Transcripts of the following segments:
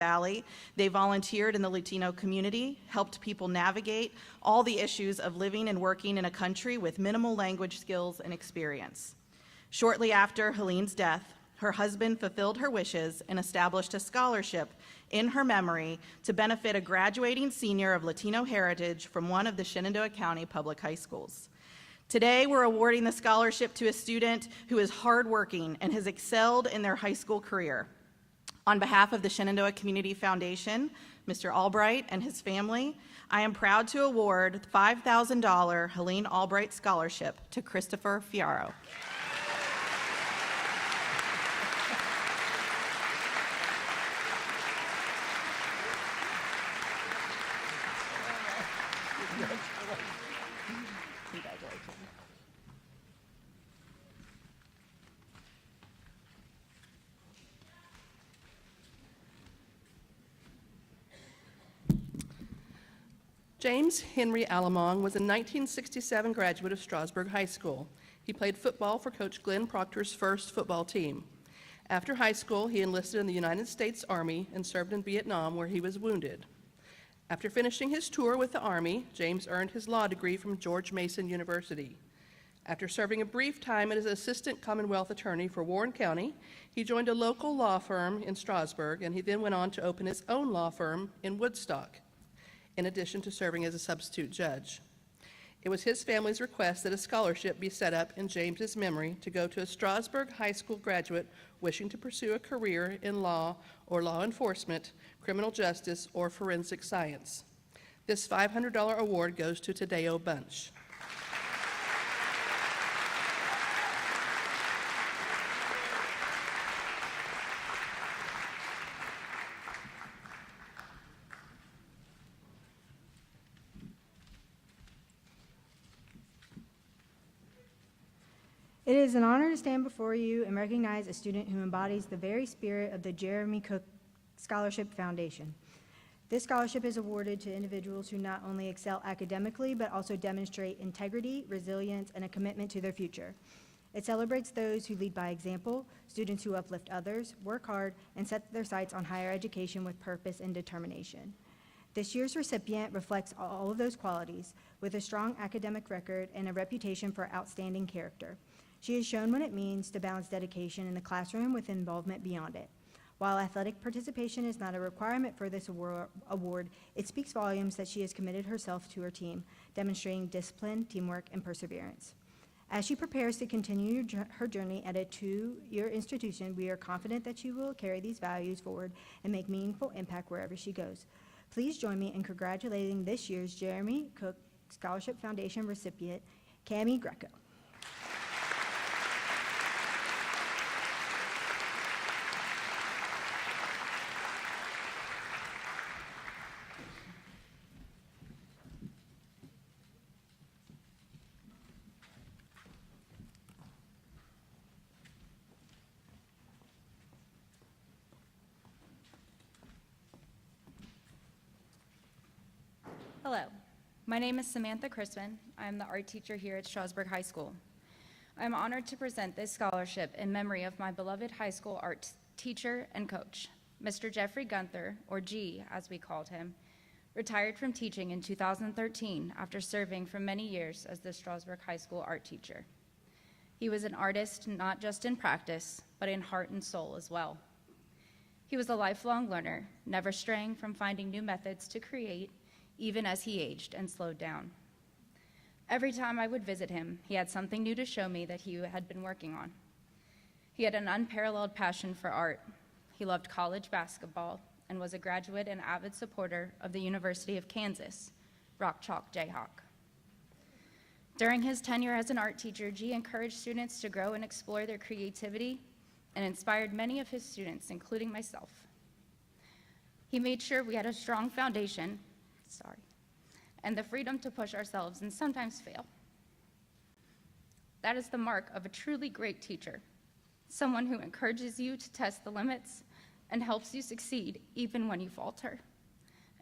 Valley. They volunteered in the Latino community, helped people navigate all the issues of living and working in a country with minimal language skills and experience. Shortly after Helene's death, her husband fulfilled her wishes and established a scholarship in her memory to benefit a graduating senior of Latino heritage from one of the Shenandoah County public high schools. Today, we're awarding the scholarship to a student who is hardworking and has excelled in their high school career. On behalf of the Shenandoah Community Foundation, Mr. Albright and his family, I am proud to award the $5,000 Helene Albright Scholarship to Christopher Fiaro. James Henry Alamong was a 1967 graduate of Strasburg High School. He played football for Coach Glenn Proctor's first football team. After high school, he enlisted in the United States Army and served in Vietnam, where he was wounded. After finishing his tour with the Army, James earned his law degree from George Mason University. After serving a brief time as assistant Commonwealth attorney for Warren County, he joined a local law firm in Strasburg, and he then went on to open his own law firm in Woodstock, in addition to serving as a substitute judge. It was his family's request that a scholarship be set up in James's memory to go to a Strasburg High School graduate wishing to pursue a career in law or law enforcement, criminal justice, or forensic science. This $500 award goes to Tadeo Bunch. It is an honor to stand before you and recognize a student who embodies the very spirit of the Jeremy Cook Scholarship Foundation. This scholarship is awarded to individuals who not only excel academically, but also demonstrate integrity, resilience, and a commitment to their future. It celebrates those who lead by example, students who uplift others, work hard, and set their sights on higher education with purpose and determination. This year's recipient reflects all of those qualities, with a strong academic record and a reputation for outstanding character. She has shown what it means to balance dedication in the classroom with involvement beyond it. While athletic participation is not a requirement for this award, it speaks volumes that she has committed herself to her team, demonstrating discipline, teamwork, and perseverance. As she prepares to continue her journey at a two-year institution, we are confident that she will carry these values forward and make meaningful impact wherever she goes. Please join me in congratulating this year's Jeremy Cook Scholarship Foundation recipient, Cami Greco. Hello, my name is Samantha Crispin. I am the art teacher here at Strasburg High School. I am honored to present this scholarship in memory of my beloved high school art teacher and coach, Mr. Jeffrey Gunther, or G as we called him, retired from teaching in 2013 after serving for many years as the Strasburg High School art teacher. He was an artist not just in practice, but in heart and soul as well. He was a lifelong learner, never straying from finding new methods to create, even as he aged and slowed down. Every time I would visit him, he had something new to show me that he had been working on. He had an unparalleled passion for art. He loved college basketball and was a graduate and avid supporter of the University of Kansas, Rock Chalk Jayhawk. During his tenure as an art teacher, G encouraged students to grow and explore their creativity and inspired many of his students, including myself. He made sure we had a strong foundation, and the freedom to push ourselves and sometimes fail. That is the mark of a truly great teacher, someone who encourages you to test the limits and helps you succeed even when you falter.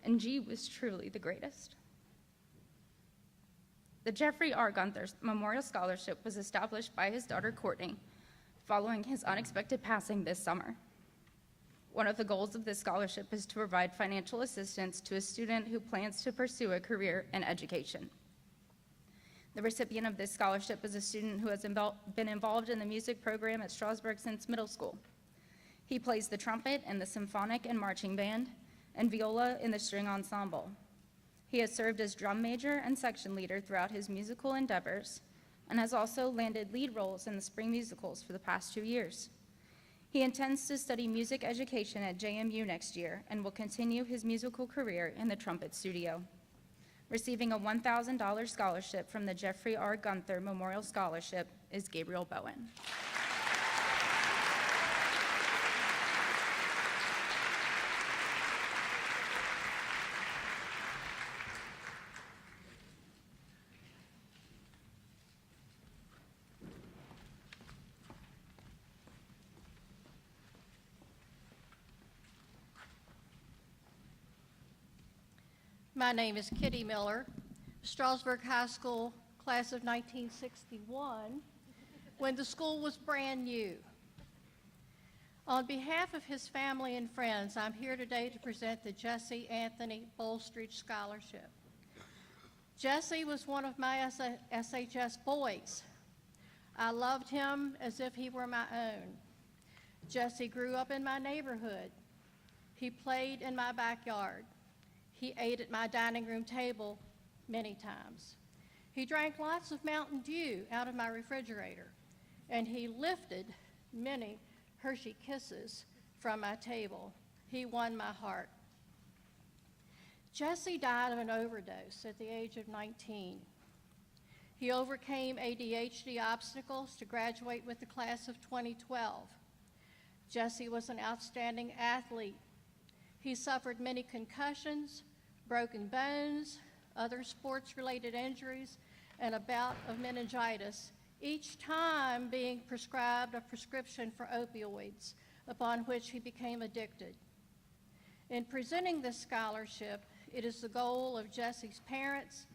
And G was truly the greatest. The Jeffrey R. Gunther Memorial Scholarship was established by his daughter Courtney following his unexpected passing this summer. One of the goals of this scholarship is to provide financial assistance to a student who plans to pursue a career in education. The recipient of this scholarship is a student who has been involved in the music program at Strasburg since middle school. He plays the trumpet in the symphonic and marching band and viola in the string ensemble. He has served as drum major and section leader throughout his musical endeavors and has also landed lead roles in the spring musicals for the past 2 years. He intends to study music education at JMU next year and will continue his musical career in the trumpet studio. Receiving a $1,000 scholarship from the Jeffrey R. Gunther Memorial Scholarship is Gabriel Bowen. My name is Kitty Miller, Strasburg High School, class of 1961, when the school was brand new. On behalf of his family and friends, I'm here today to present the Jesse Anthony Bolstridge Scholarship. Jesse was one of my SHS boys. I loved him as if he were my own. Jesse grew up in my neighborhood. He played in my backyard. He ate at my dining room table many times. He drank lots of Mountain Dew out of my refrigerator, and he lifted many Hershey Kisses from my table. He won my heart. Jesse died of an overdose at the age of 19. He overcame ADHD obstacles to graduate with the class of 2012. Jesse was an outstanding athlete. He suffered many concussions, broken bones, other sports-related injuries, and a bout of meningitis, each time being prescribed a prescription for opioids, upon which he became addicted. In presenting this scholarship, it is the goal of Jesse's parents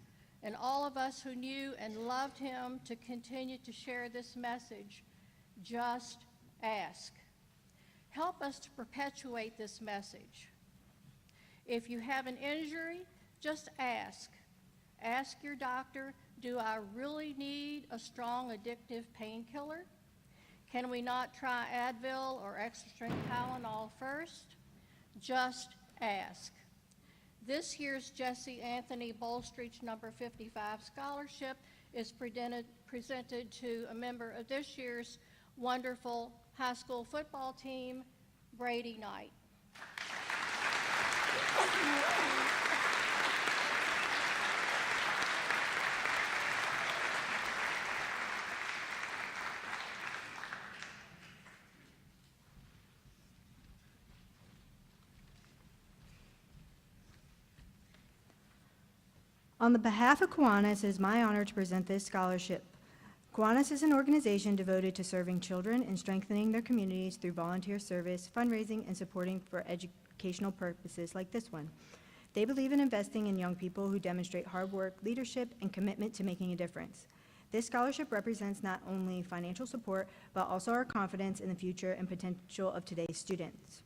and all of us who knew and loved him to continue to share this message: just ask. Help us to perpetuate this message. If you have an injury, just ask. Ask your doctor, do I really need a strong addictive painkiller? Can we not try Advil or extra strength Tylenol first? Just ask. This year's Jesse Anthony Bolstridge number 55 scholarship is presented to a member of this year's wonderful high school football team, Brady Knight. On the behalf of Kiwanis, it is my honor to present this scholarship. Kiwanis is an organization devoted to serving children and strengthening their communities through volunteer service, fundraising, and supporting for educational purposes like this one. They believe in investing in young people who demonstrate hard work, leadership, and commitment to making a difference. This scholarship represents not only financial support, but also our confidence in the future and potential of today's students.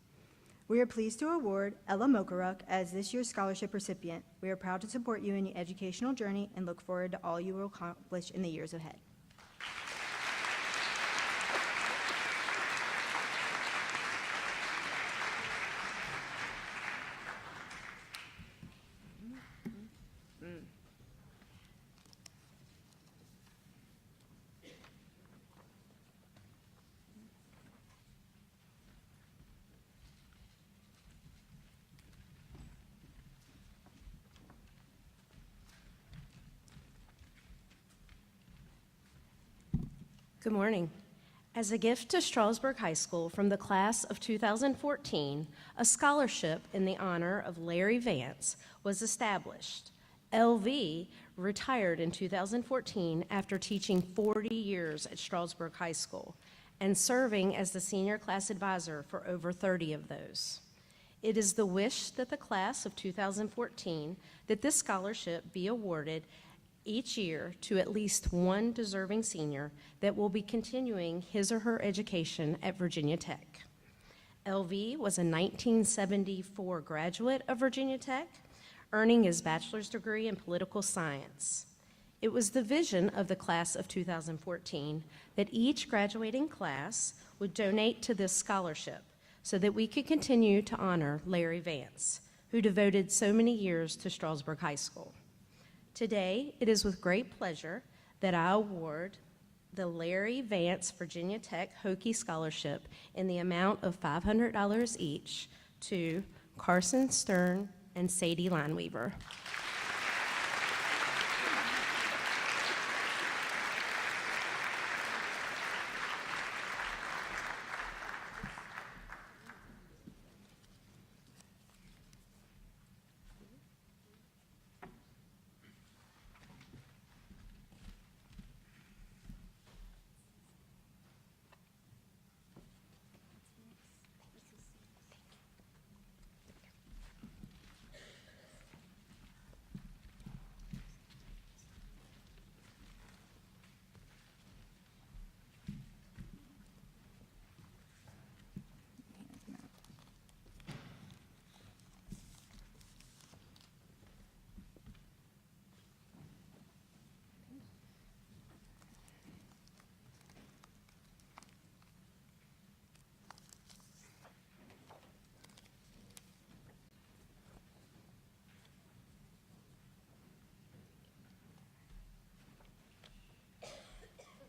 We are pleased to award Ella Mokaruk as this year's scholarship recipient. We are proud to support you in your educational journey and look forward to all you will accomplish in the years ahead. Good morning. As a gift to Strasburg High School from the class of 2014, a scholarship in the honor of Larry Vance was established. LV retired in 2014 after teaching 40 years at Strasburg High School and serving as the senior class advisor for over 30 of those. It is the wish that the class of 2014 that this scholarship be awarded each year to at least one deserving senior that will be continuing his or her education at Virginia Tech. LV was a 1974 graduate of Virginia Tech, earning his bachelor's degree in political science. It was the vision of the class of 2014 that each graduating class would donate to this scholarship so that we could continue to honor Larry Vance, who devoted so many years to Strasburg High School. Today, it is with great pleasure that I award the Larry Vance Virginia Tech Hokie Scholarship in the amount of $500 each to Carson Stern and Sadie Lineweaver.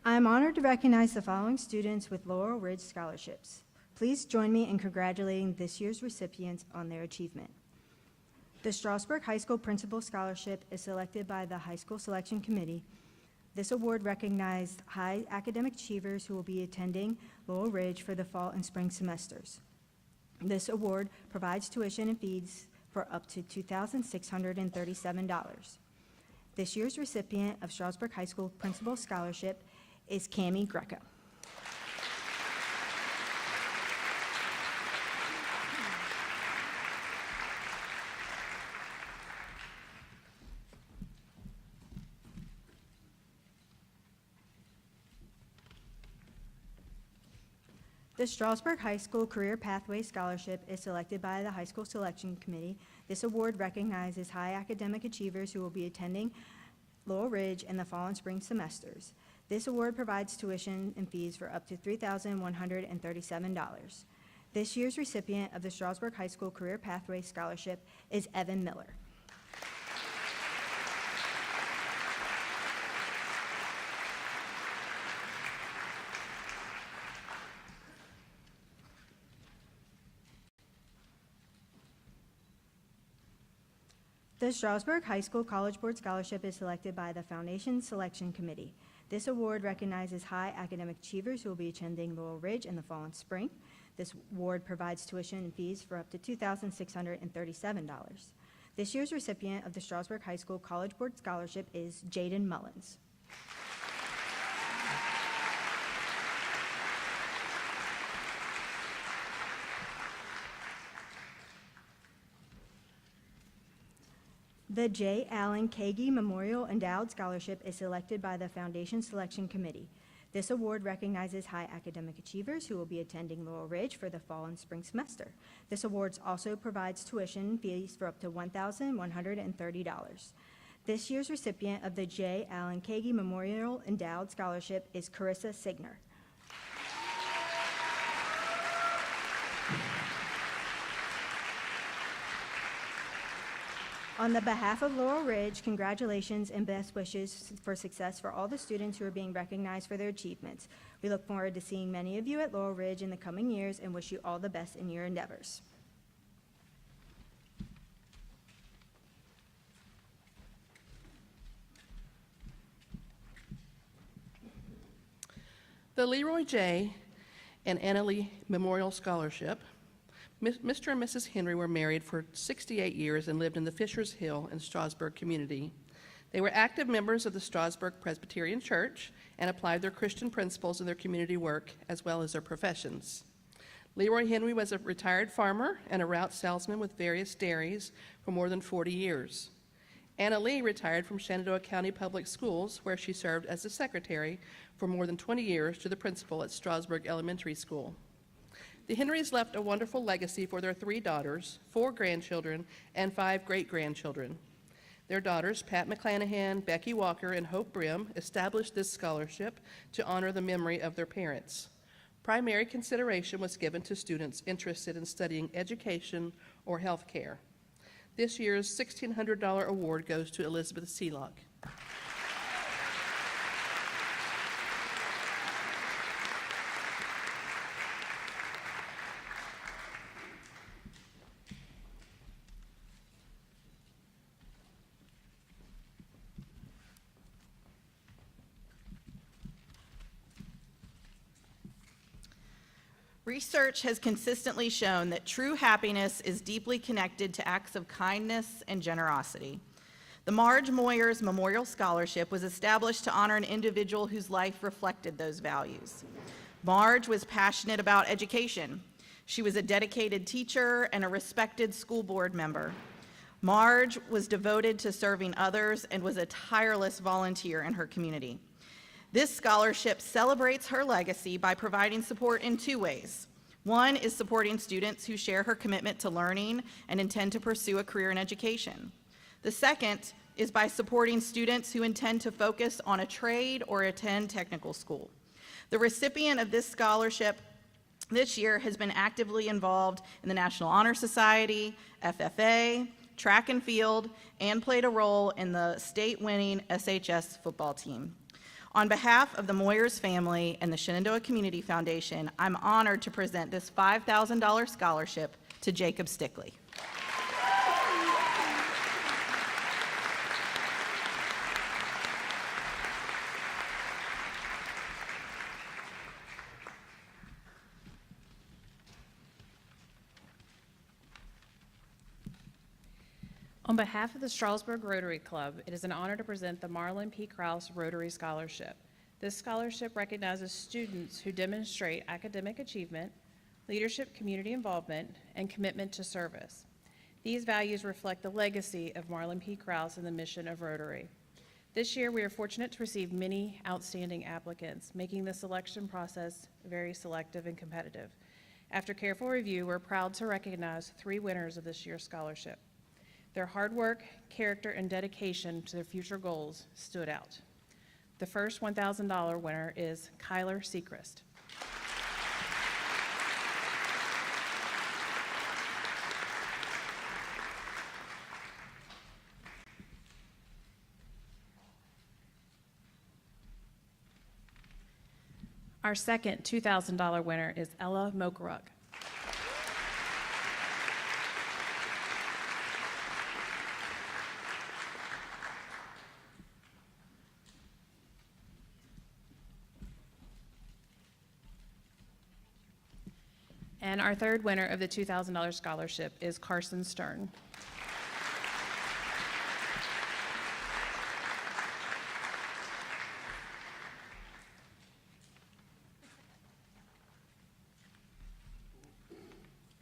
I am honored to recognize the following students with Laurel Ridge scholarships. Please join me in congratulating this year's recipients on their achievement. The Strasburg High School Principal Scholarship is selected by the High School Selection Committee. This award recognizes high academic achievers who will be attending Laurel Ridge for the fall and spring semesters. This award provides tuition and fees for up to $2,637. This year's recipient of Strasburg High School Principal Scholarship is Cammie Greco. The Strasburg High School Career Pathway Scholarship is selected by the High School Selection Committee. This award recognizes high academic achievers who will be attending Laurel Ridge in the fall and spring semesters. This award provides tuition and fees for up to $3,137. This year's recipient of the Strasburg High School Career Pathway Scholarship is Evan Miller. The Strasburg High School College Board Scholarship is selected by the Foundation Selection Committee. This award recognizes high academic achievers who will be attending Laurel Ridge in the fall and spring. This award provides tuition and fees for up to $2,637. This year's recipient of the Strasburg High School College Board Scholarship is Jaden Mullins. The J. Allen Kagi Memorial Endowed Scholarship is selected by the Foundation Selection Committee. This award recognizes high academic achievers who will be attending Laurel Ridge for the fall and spring semester. This award also provides tuition and fees for up to $1,130. This year's recipient of the J. Allen Kagi Memorial Endowed Scholarship is Carissa Signer. On the behalf of Laurel Ridge, congratulations and best wishes for success for all the students who are being recognized for their achievements. We look forward to seeing many of you at Laurel Ridge in the coming years and wish you all the best in your endeavors. The Leroy J. and Anna Lee Memorial Scholarship. Mr. and Mrs. Henry were married for 68 years and lived in the Fishers Hill and Strasburg community. They were active members of the Strasburg Presbyterian Church and applied their Christian principles in their community work as well as their professions. Leroy Henry was a retired farmer and a route salesman with various dairies for more than 40 years. Anna Lee retired from Shenandoah County Public Schools, where she served as the secretary for more than 20 years to the principal at Strasburg Elementary School. The Henrys left a wonderful legacy for their 3 daughters, 4 grandchildren, and 5 great-grandchildren. Their daughters, Pat McClanahan, Becky Walker, and Hope Brim, established this scholarship to honor the memory of their parents. Primary consideration was given to students interested in studying education or health care. This year's $1,600 award goes to Elizabeth Seelock. Research has consistently shown that true happiness is deeply connected to acts of kindness and generosity. The Marge Moyers Memorial Scholarship was established to honor an individual whose life reflected those values. Marge was passionate about education. She was a dedicated teacher and a respected school board member. Marge was devoted to serving others and was a tireless volunteer in her community. This scholarship celebrates her legacy by providing support in 2 ways. One is supporting students who share her commitment to learning and intend to pursue a career in education. The second is by supporting students who intend to focus on a trade or attend technical school. The recipient of this scholarship this year has been actively involved in the National Honor Society, FFA, track and field, and played a role in the state-winning SHS football team. On behalf of the Moyers family and the Shenandoah Community Foundation, I'm honored to present this $5,000 scholarship to Jacob Stickley. On behalf of the Strasburg Rotary Club, it is an honor to present the Marlon P. Krause Rotary Scholarship. This scholarship recognizes students who demonstrate academic achievement, leadership, community involvement, and commitment to service. These values reflect the legacy of Marlon P. Krause and the mission of Rotary. This year, we are fortunate to receive many outstanding applicants, making the selection process very selective and competitive. After careful review, we're proud to recognize 3 winners of this year's scholarship. Their hard work, character, and dedication to their future goals stood out. The first $1,000 winner is Kyler Seacrest. Our second $2,000 winner is Ella Mokaruk. And our third winner of the $2,000 scholarship is Carson Stern.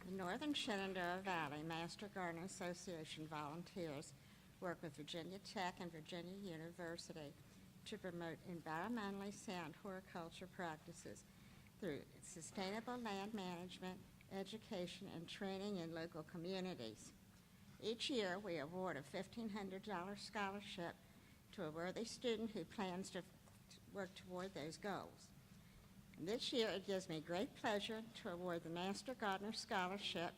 The Northern Shenandoah Valley Master Gardener Association volunteers work with Virginia Tech and Virginia University to promote environmentally sound horticulture practices through sustainable land management, education, and training in local communities. Each year, we award a $1,500 scholarship to a worthy student who plans to work toward those goals. And this year, it gives me great pleasure to award the Master Gardener Scholarship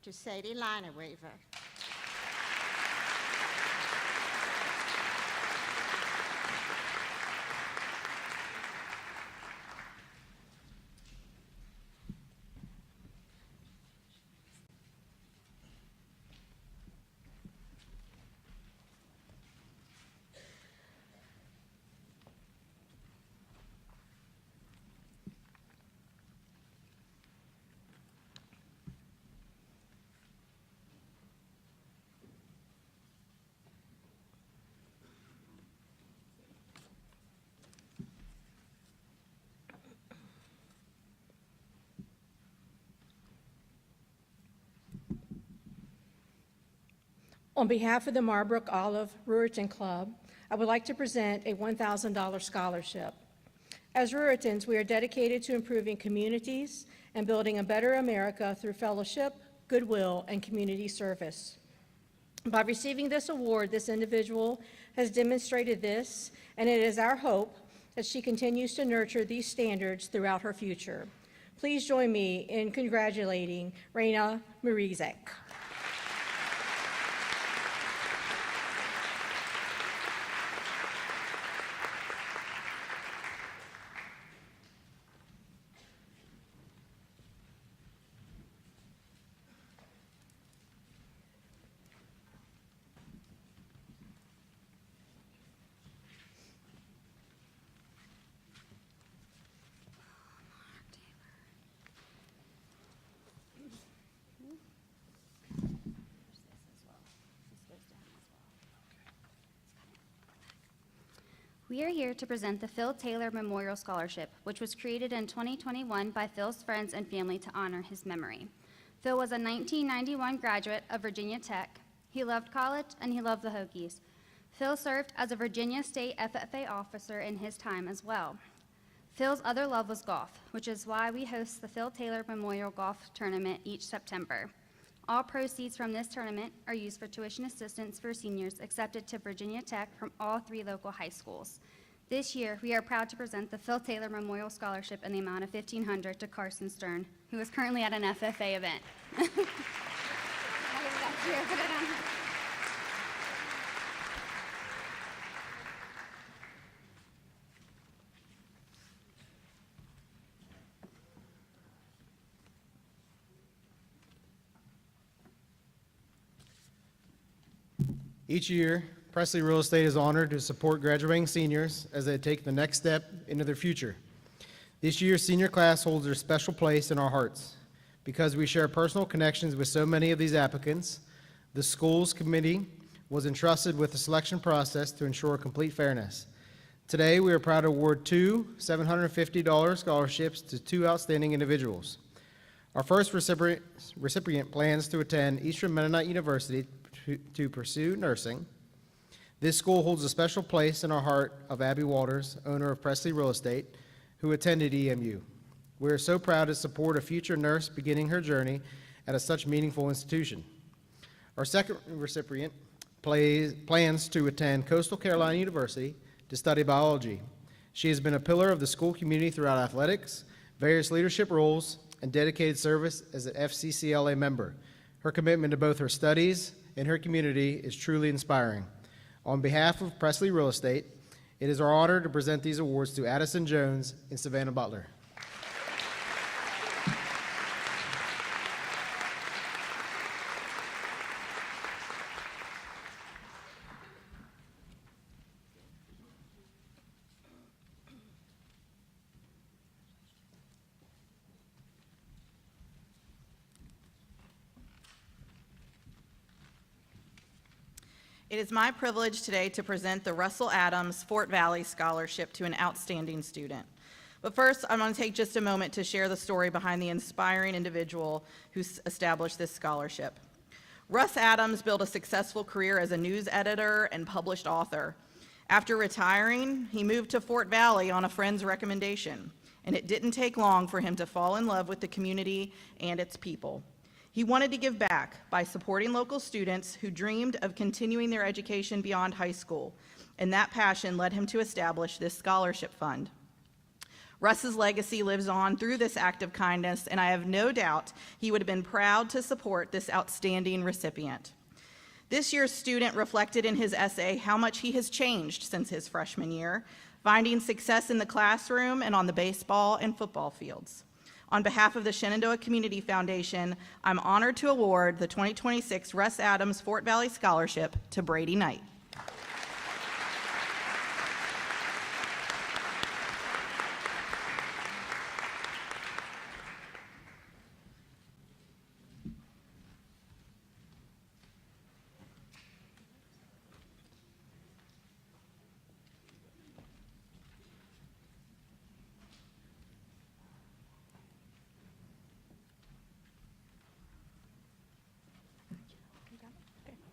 to Sadie Lineweaver. On behalf of the Marbrook Olive Ruritan Club, I would like to present a $1,000 scholarship. As Ruritans, we are dedicated to improving communities and building a better America through fellowship, goodwill, and community service. By receiving this award, this individual has demonstrated this, and it is our hope that she continues to nurture these standards throughout her future. Please join me in congratulating Raina Marizek. We are here to present the Phil Taylor Memorial Scholarship, which was created in 2021 by Phil's friends and family to honor his memory. Phil was a 1991 graduate of Virginia Tech. He loved college and he loved the Hokies. Phil served as a Virginia State FFA officer in his time as well. Phil's other love was golf, which is why we host the Phil Taylor Memorial Golf Tournament each September. All proceeds from this tournament are used for tuition assistance for seniors accepted to Virginia Tech from all 3 local high schools. This year, we are proud to present the Phil Taylor Memorial Scholarship in the amount of $1,500 to Carson Stern, who is currently at an FFA event. Each year, Presley Real Estate is honored to support graduating seniors as they take the next step into their future. This year's senior class holds a special place in our hearts. Because we share personal connections with so many of these applicants, the school's committee was entrusted with the selection process to ensure complete fairness. Today, we are proud to award 2 $750 scholarships to 2 outstanding individuals. Our first recipient plans to attend Eastern Mennonite University to pursue nursing. This school holds a special place in our heart of Abby Walters, owner of Presley Real Estate, who attended EMU. We are so proud to support a future nurse beginning her journey at such meaningful institution. Our second recipient plans to attend Coastal Carolina University to study biology. She has been a pillar of the school community throughout athletics, various leadership roles, and dedicated service as an FCCLA member. Her commitment to both her studies and her community is truly inspiring. On behalf of Presley Real Estate, it is our honor to present these awards to Addison Jones and Savannah Butler. It is my privilege today to present the Russell Adams Fort Valley Scholarship to an outstanding student. But first, I'm going to take just a moment to share the story behind the inspiring individual who established this scholarship. Russ Adams built a successful career as a news editor and published author. After retiring, he moved to Fort Valley on a friend's recommendation, and it didn't take long for him to fall in love with the community and its people. He wanted to give back by supporting local students who dreamed of continuing their education beyond high school, and that passion led him to establish this scholarship fund. Russ's legacy lives on through this act of kindness, and I have no doubt he would have been proud to support this outstanding recipient. This year's student reflected in his essay how much he has changed since his freshman year, finding success in the classroom and on the baseball and football fields. On behalf of the Shenandoah Community Foundation, I'm honored to award the 2026 Russ Adams Fort Valley Scholarship to Brady Knight.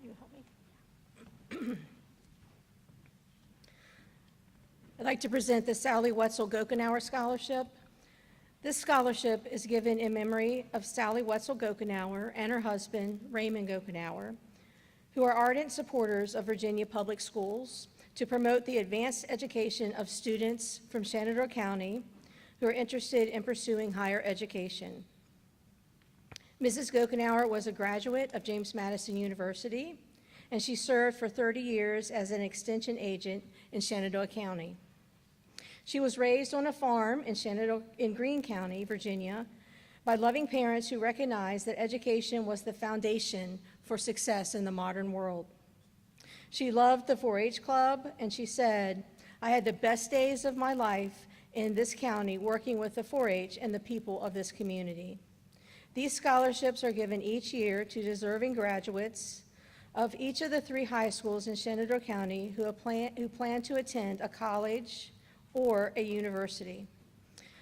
You help me? I'd like to present the Sally Wetzel Gokenauer Scholarship. This scholarship is given in memory of Sally Wetzel Gokenauer and her husband, Raymond Gokenauer, who are ardent supporters of Virginia Public Schools to promote the advanced education of students from Shenandoah County who are interested in pursuing higher education. Mrs. Gokenauer was a graduate of James Madison University, and she served for 30 years as an extension agent in Shenandoah County. She was raised on a farm in Greene County, Virginia, by loving parents who recognized that education was the foundation for success in the modern world. She loved the 4-H club, and she said, "I had the best days of my life in this county working with the 4-H and the people of this community." These scholarships are given each year to deserving graduates of each of the 3 high schools in Shenandoah County who plan to attend a college or a university.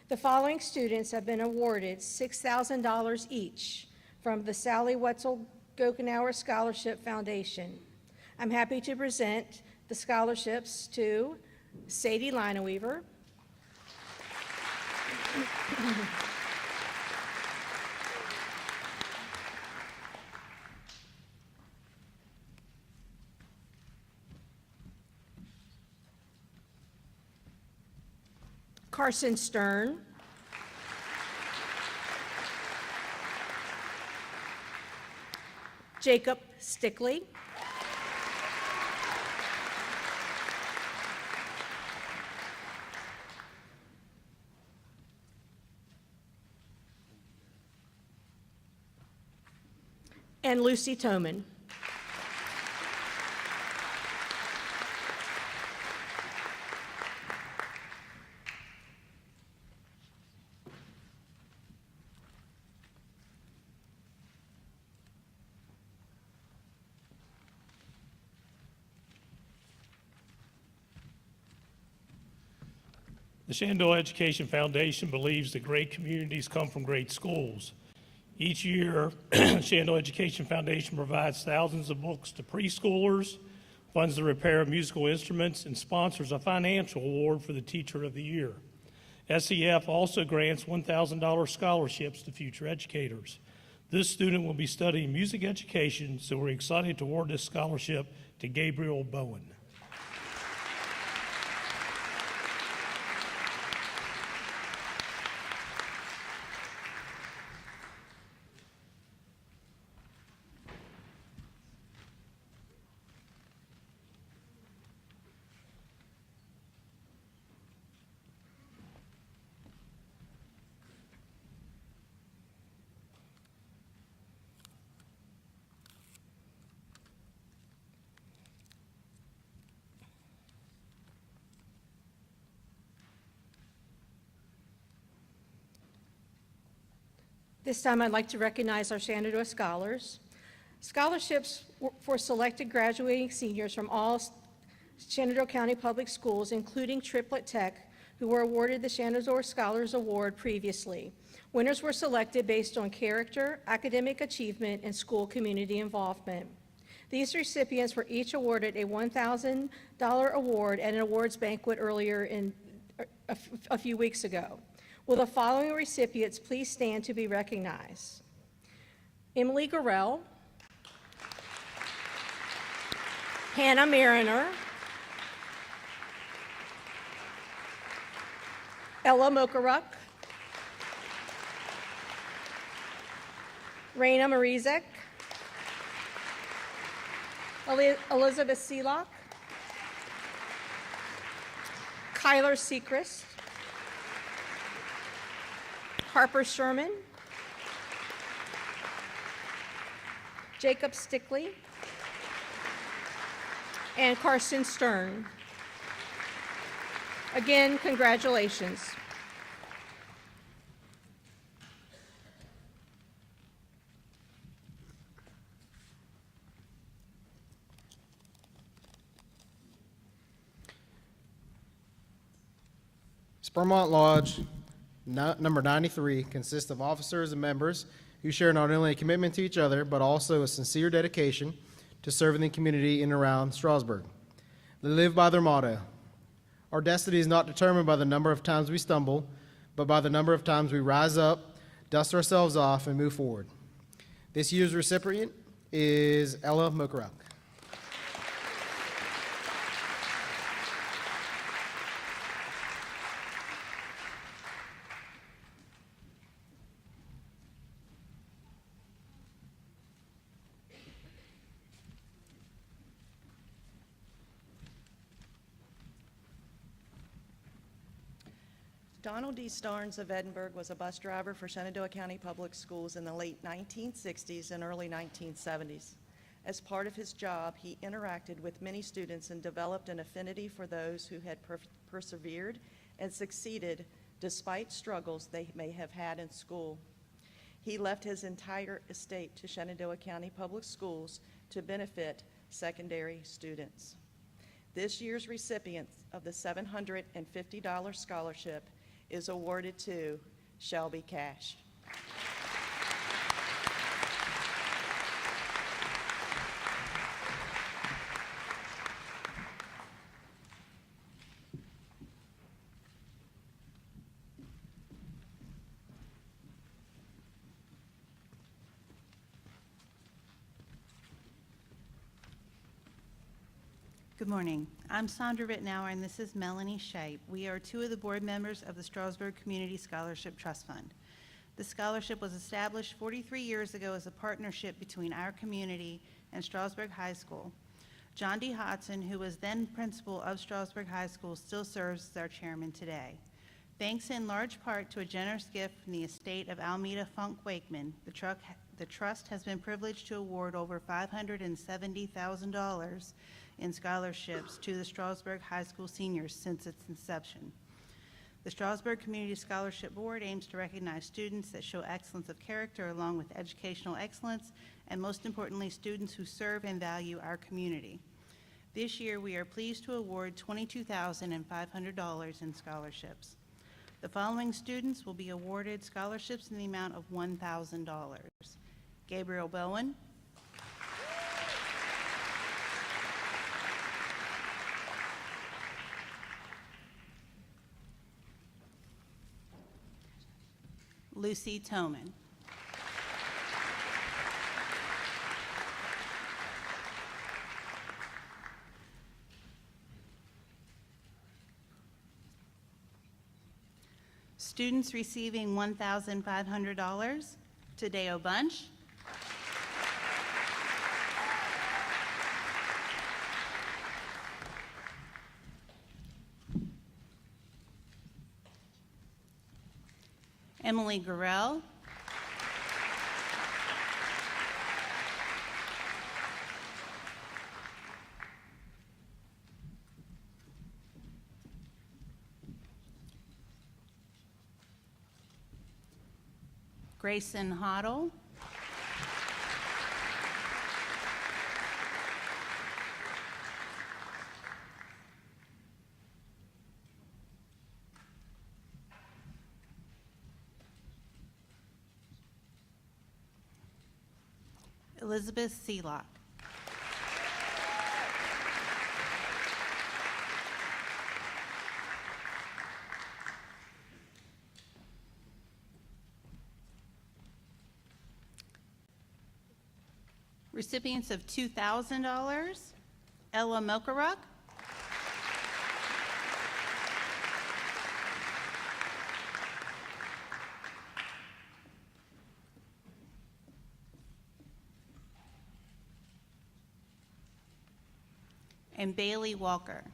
The following students have been awarded $6,000 each from the Sally Wetzel Gokenauer Scholarship Foundation. I'm happy to present the scholarships to Sadie Lineweaver, Carson Stern, Jacob Stickley, and Lucy Toman. The Shenandoah Education Foundation believes that great communities come from great schools. Each year, Shenandoah Education Foundation provides thousands of books to preschoolers, funds the repair of musical instruments, and sponsors a financial award for the Teacher of the Year. SEF also grants $1,000 scholarships to future educators. This student will be studying music education, so we're excited to award this scholarship to Gabriel Bowen. This time, I'd like to recognize our Shenandoah Scholars. Scholarships for selected graduating seniors from all Shenandoah County Public Schools, including Triplet Tech, who were awarded the Shenandoah Scholars Award previously. Winners were selected based on character, academic achievement, and school community involvement. These recipients were each awarded a $1,000 award at an awards banquet earlier a few weeks ago. Will the following recipients please stand to be recognized? Emily Gorell, Hannah Mariner, Ella Mokaruk, Raina Marizek, Elizabeth Seelock, Kyler Sechrist, Harper Sherman, Jacob Stickley, and Carson Stern. Again, congratulations. Spurmont Lodge number 93 consists of officers and members who share not only a commitment to each other, but also a sincere dedication to serving the community in and around Strasburg. They live by their motto, Our destiny is not determined by the number of times we stumble, but by the number of times we rise up, dust ourselves off, and move forward. This year's recipient is Ella Mokarak. Donald D. Starnes of Edinburgh was a bus driver for Shenandoah County Public Schools in the late 1960s and early 1970s. As part of his job, he interacted with many students and developed an affinity for those who had persevered and succeeded despite struggles they may have had in school. He left his entire estate to Shenandoah County Public Schools to benefit secondary students. This year's recipient of the $750 scholarship is awarded to Shelby Cash. Good morning. I'm Sandra Rittenauer, and this is Melanie Shape. We are two of the board members of the Strasburg Community Scholarship Trust Fund. The scholarship was established 43 years ago as a partnership between our community and Strasburg High School. John D. Hodson, who was then principal of Strasburg High School, still serves as our chairman today. Thanks in large part to a generous gift from the estate of Almeda Funk Wakeman, the trust has been privileged to award over $570,000 in scholarships to the Strasburg High School seniors since its inception. The Strasburg Community Scholarship Board aims to recognize students that show excellence of character along with educational excellence, and most importantly, students who serve and value our community. This year, we are pleased to award $22,500 in scholarships. The following students will be awarded scholarships in the amount of $1,000. Gabriel Bowen, Lucy Toman, students receiving $1,500, Tadeo Bunch, Emily Gorell, Grayson Hoddle, Elizabeth Seelock. Recipients of $2,000, Ella Mokarak, and Bailey Walker.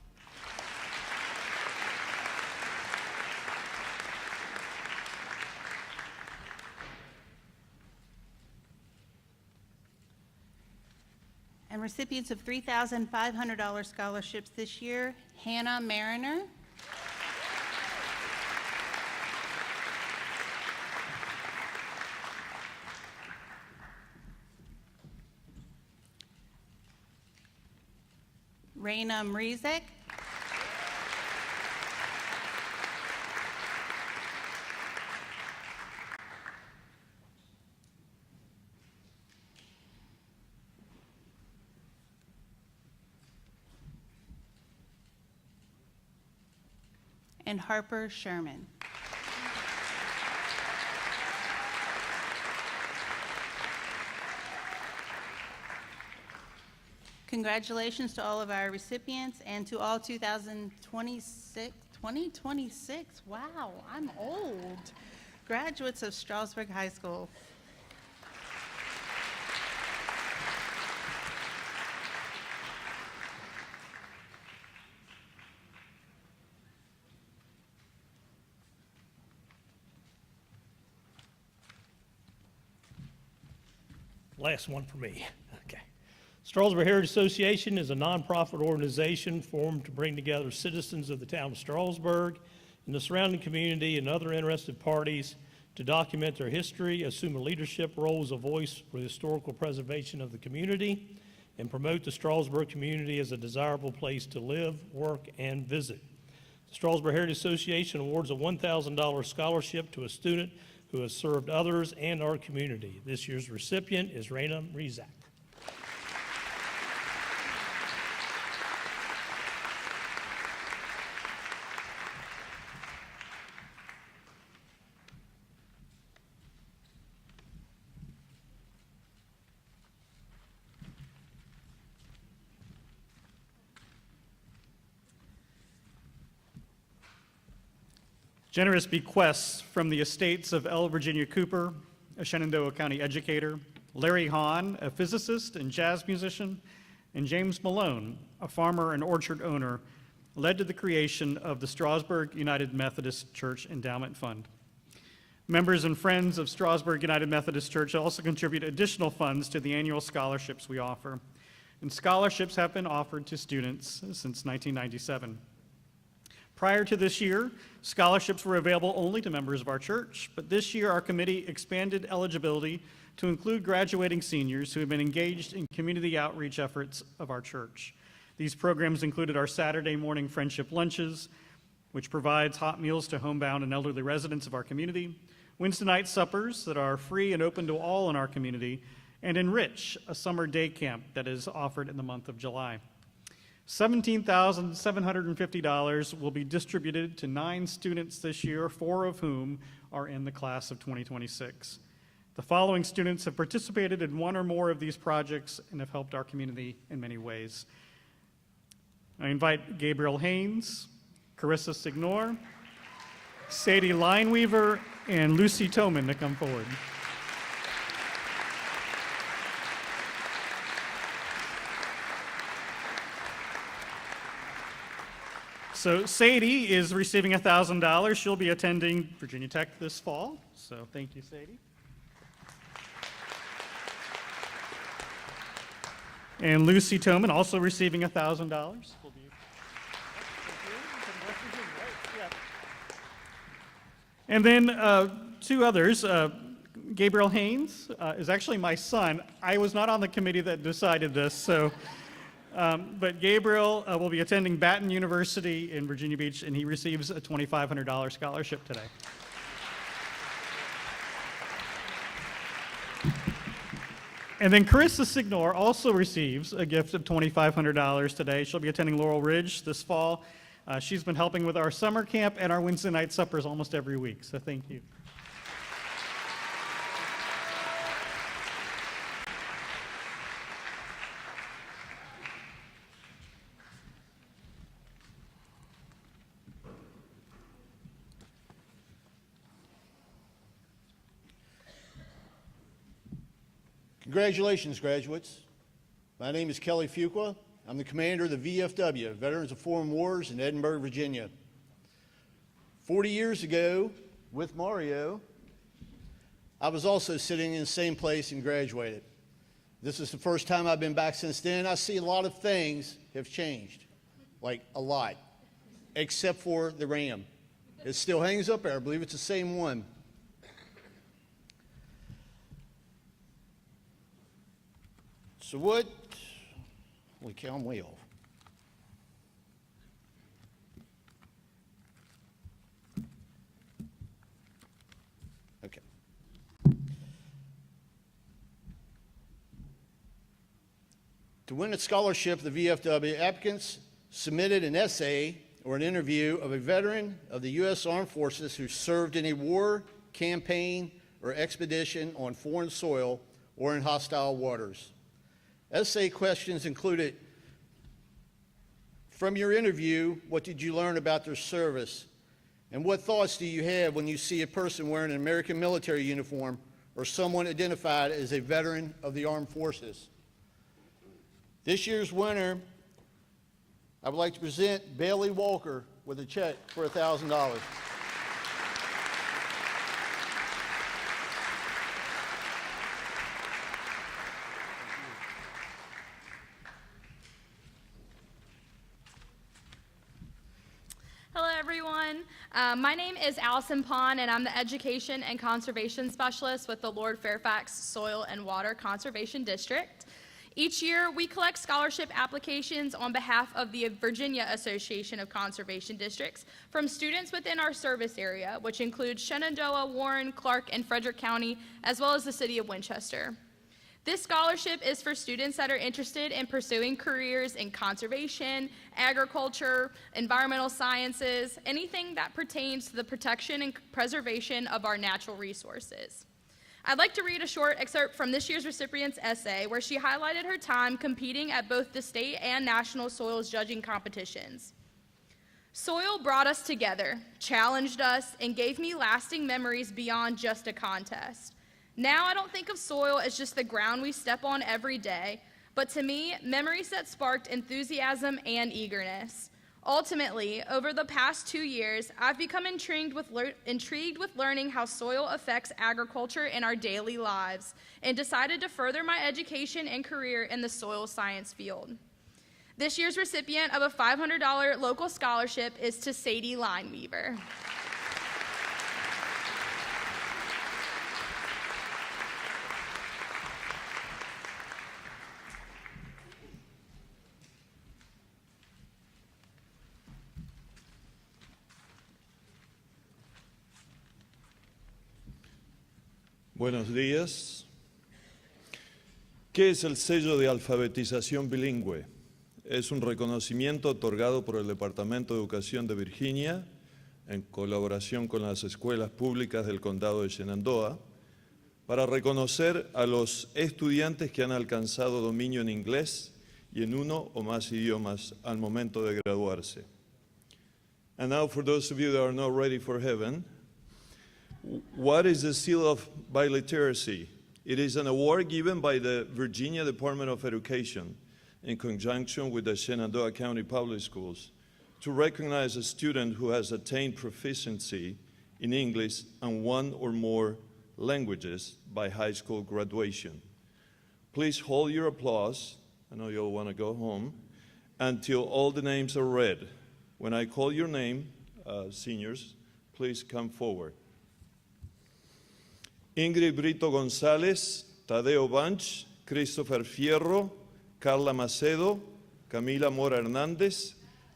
And recipients of $3,500 scholarships this year, Hannah Mariner, Raina Mrizek, and Harper Sherman. Congratulations to all of our recipients and to all 2026, wow, I'm old, graduates of Strasburg High School. Last one for me. Okay. Strasburg Heritage Association is a nonprofit organization formed to bring together citizens of the town of Strasburg and the surrounding community and other interested parties to document their history, assume a leadership role as a voice for the historical preservation of the community, and promote the Strasburg community as a desirable place to live, work, and visit. The Strasburg Heritage Association awards a $1,000 scholarship to a student who has served others and our community. This year's recipient is Raina Rizak. Generous bequests from the estates of L. Virginia Cooper, a Shenandoah County educator, Larry Hahn, a physicist and jazz musician, and James Malone, a farmer and orchard owner, led to the creation of the Strasburg United Methodist Church Endowment Fund. Members and friends of Strasburg United Methodist Church also contribute additional funds to the annual scholarships we offer, and scholarships have been offered to students since 1997. Prior to this year, scholarships were available only to members of our church, but this year our committee expanded eligibility to include graduating seniors who have been engaged in community outreach efforts of our church. These programs included our Saturday morning friendship lunches, which provides hot meals to homebound and elderly residents of our community, Wednesday night suppers that are free and open to all in our community, and Enrich, a summer day camp that is offered in the month of July. $17,750 will be distributed to 9 students this year, 4 of whom are in the class of 2026. The following students have participated in one or more of these projects and have helped our community in many ways. I invite Gabriel Haynes, Carissa Signor, Sadie Lineweaver, and Lucy Toman to come forward. So Sadie is receiving $1,000. She'll be attending Virginia Tech this fall. So thank you, Sadie. And Lucy Toman also receiving $1,000. And then 2 others. Gabriel Haynes is actually my son. I was not on the committee that decided this, so. But Gabriel will be attending Baton University in Virginia Beach, and he receives a $2,500 scholarship today. And then Carissa Signor also receives a gift of $2,500 today. She'll be attending Laurel Ridge this fall. She's been helping with our summer camp and our Wednesday night suppers almost every week, so thank you. Congratulations, graduates. My name is Kelly Fuqua. I'm the commander of the VFW, Veterans of Foreign Wars in Edinburgh, Virginia. 40 years ago, with Mario, I was also sitting in the same place and graduated. This is the first time I've been back since then. I see a lot of things have changed, like a lot, except for the Ram. It still hangs up there. I believe it's the same one. So what, holy cow, I'm way off. Okay. To win a scholarship, the VFW applicants submitted an essay or an interview of a veteran of the U.S. Armed Forces who served in a war, campaign, or expedition on foreign soil or in hostile waters. Essay questions included: from your interview, what did you learn about their service? And what thoughts do you have when you see a person wearing an American military uniform or someone identified as a veteran of the armed forces? This year's winner, I would like to present Bailey Walker with a check for $1,000. Hello, everyone. My name is Allison Pond, and I'm the Education and Conservation Specialist with the Lord Fairfax Soil and Water Conservation District. Each year, we collect scholarship applications on behalf of the Virginia Association of Conservation Districts from students within our service area, which includes Shenandoah, Warren, Clark, and Frederick County, as well as the city of Winchester. This scholarship is for students that are interested in pursuing careers in conservation, agriculture, environmental sciences, anything that pertains to the protection and preservation of our natural resources. I'd like to read a short excerpt from this year's recipient's essay where she highlighted her time competing at both the state and national soils judging competitions. Soil brought us together, challenged us, and gave me lasting memories beyond just a contest. Now I don't think of soil as just the ground we step on every day, but to me, memories that sparked enthusiasm and eagerness. Ultimately, over the past 2 years, I've become intrigued with learning how soil affects agriculture in our daily lives and decided to further my education and career in the soil science field. This year's recipient of a $500 local scholarship is to Sadie Lineweaver. Buenos días. ¿Qué es el sello de alfabetización bilingüe? Es un reconocimiento otorgado por el Departamento de Educación de Virginia, en colaboración con las escuelas públicas del condado de Shenandoah, para reconocer a los estudiantes que han alcanzado dominio en inglés y en uno o más idiomas al momento de graduarse. And now, for those of you that are not ready for heaven, what is the Seal of Biliteracy? It is an award given by the Virginia Department of Education in conjunction with the Shenandoah County Public Schools to recognize a student who has attained proficiency in English and one or more languages by high school graduation. Please hold your applause, I know you'll want to go home, until all the names are read. When I call your name, seniors, please come forward. Ingrid Brito González, Tadeo Banch, Christopher Fierro, Carla Macedo, Camila Mora Hernández,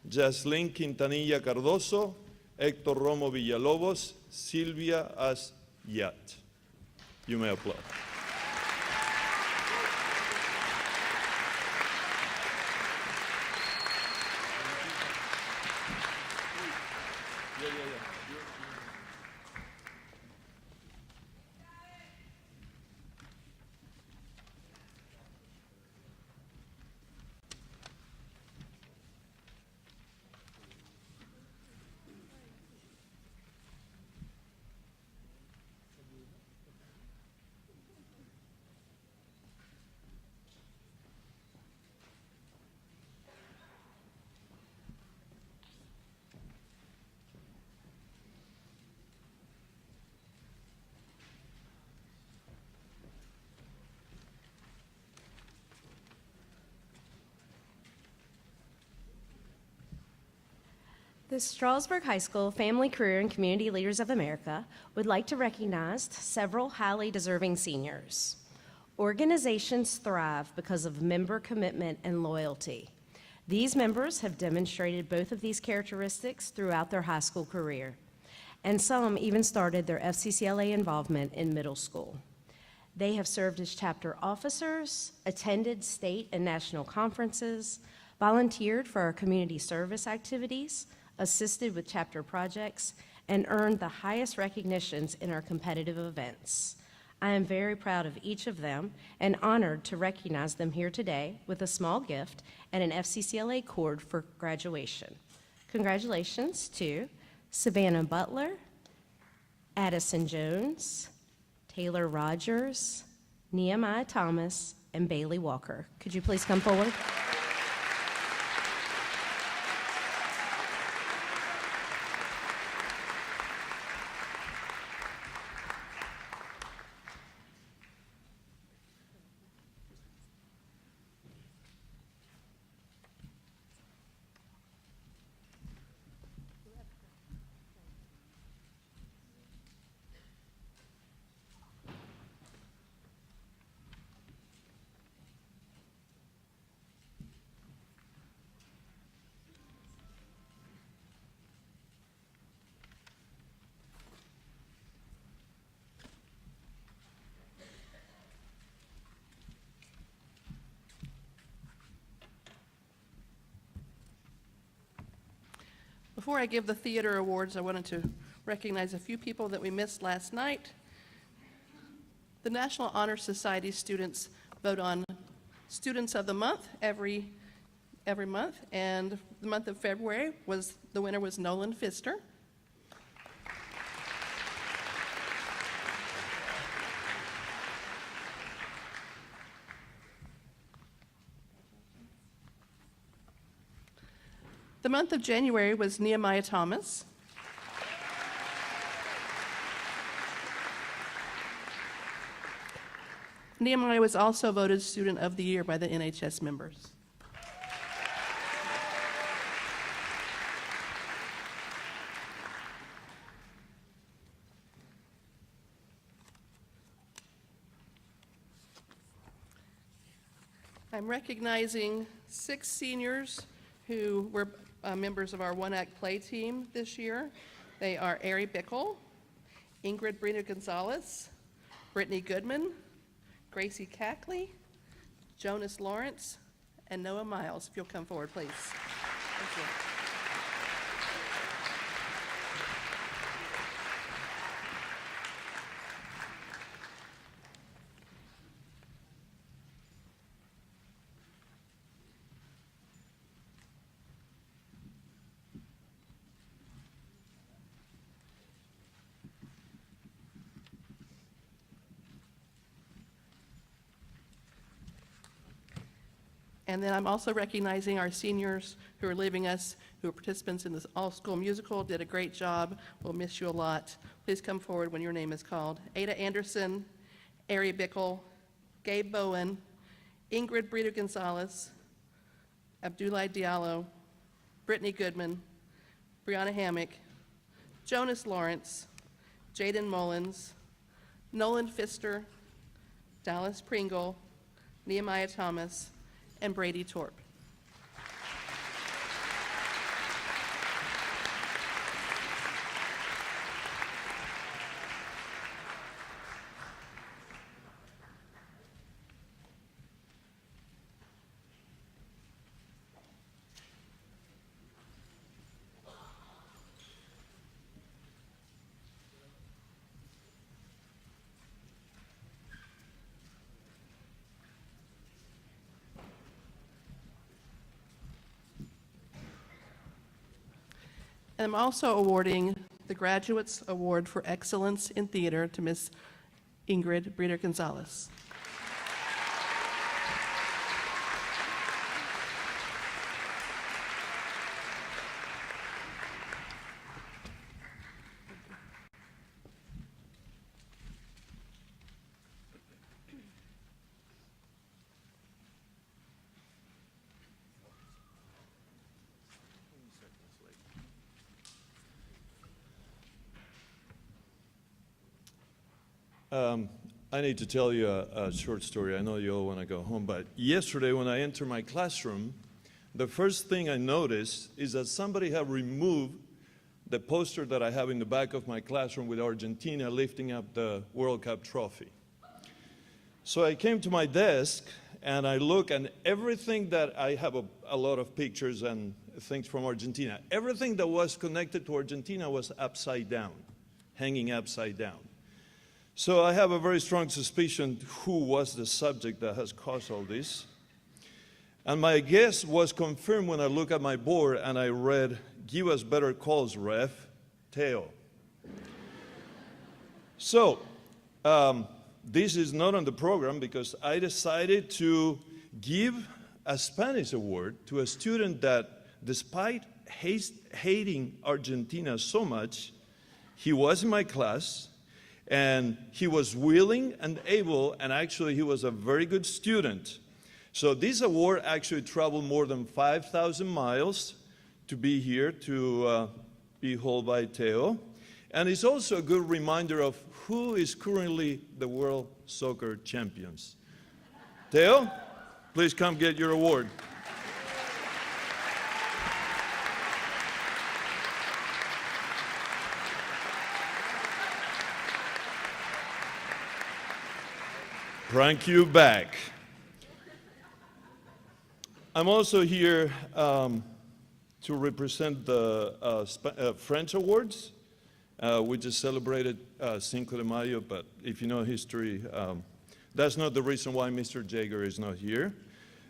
Yaslin Quintanilla Cardoso, Héctor Romo Villalobos, Silvia Asyat. You may applaud. The Strasburg High School Family, Career, and Community Leaders of America would like to recognize several highly deserving seniors. Organizations thrive because of member commitment and loyalty. These members have demonstrated both of these characteristics throughout their high school career, and some even started their FCCLA involvement in middle school. They have served as chapter officers, attended state and national conferences, volunteered for our community service activities, assisted with chapter projects, and earned the highest recognitions in our competitive events. I am very proud of each of them and honored to recognize them here today with a small gift and an FCCLA cord for graduation. Congratulations to Savannah Butler, Addison Jones, Taylor Rogers, Nehemiah Thomas, and Bailey Walker. Could you please come forward? Before I give the theater awards, I wanted to recognize a few people that we missed last night. The National Honor Society students vote on Students of the Month every month, and the month of February the winner was Nolan Pfister. The month of January was Nehemiah Thomas. Nehemiah was also voted Student of the Year by the NHS members. I'm recognizing 6 seniors who were members of our one-act play team this year. They are Ari Bickle, Ingrid Brina Gonzalez, Brittany Goodman, Gracie Cackley, Jonas Lawrence, and Noah Miles. If you'll come forward, please. Thank you. And then I'm also recognizing our seniors who are leaving us, who are participants in this all-school musical, did a great job. We'll miss you a lot. Please come forward when your name is called. Ada Anderson, Ari Bickle, Gabe Bowen, Ingrid Brito Gonzalez, Abdoulaye Diallo, Brittany Goodman, Brianna Hammock, Jonas Lawrence, Jaden Mullins, Nolan Pfister, Dallas Pringle, Nehemiah Thomas, and Brady Torp. And I'm also awarding the Graduates Award for Excellence in Theater to Miss Ingrid Breeder Gonzalez. I need to tell you a short story. I know you all want to go home, but yesterday when I entered my classroom, the first thing I noticed is that somebody had removed the poster that I have in the back of my classroom with Argentina lifting up the World Cup trophy. So I came to my desk and I look, and everything that I have a lot of pictures and things from Argentina, everything that was connected to Argentina was upside down, hanging upside down. So I have a very strong suspicion who was the subject that has caused all this. And my guess was confirmed when I look at my board and I read, "Give us better calls, ref, Teo." So, this is not on the program because I decided to give a Spanish award to a student that, despite hating Argentina so much, he was in my class, and he was willing and able, and actually he was a very good student. So this award actually traveled more than 5,000 miles to be here to be held by Teo. And it's also a good reminder of who is currently the world soccer champions. Teo, please come get your award. Prank you back. I'm also here to represent the French Awards. We just celebrated Cinco de Mayo, but if you know history, that's not the reason why Mr. Jaeger is not here.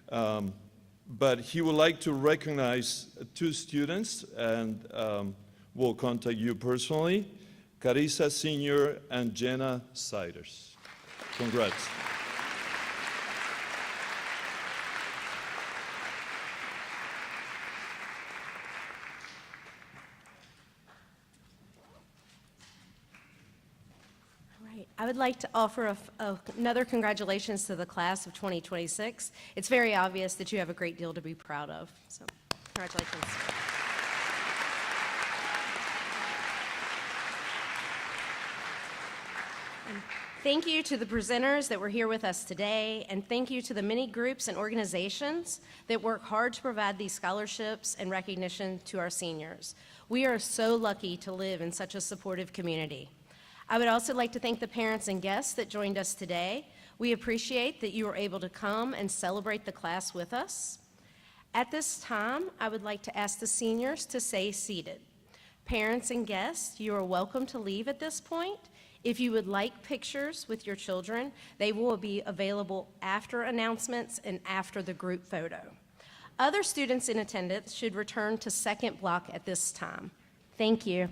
But he would like to recognize two students, and will contact you personally, Carissa Senior and Jenna Siders. Congrats. I would like to offer another congratulations to the class of 2026. It's very obvious that you have a great deal to be proud of, so congratulations. And thank you to the presenters that were here with us today, and thank you to the many groups and organizations that work hard to provide these scholarships and recognition to our seniors. We are so lucky to live in such a supportive community. I would also like to thank the parents and guests that joined us today. We appreciate that you were able to come and celebrate the class with us. At this time, I would like to ask the seniors to stay seated. Parents and guests, you are welcome to leave at this point. If you would like pictures with your children, they will be available after announcements and after the group photo. Other students in attendance should return to second block at this time. Thank you.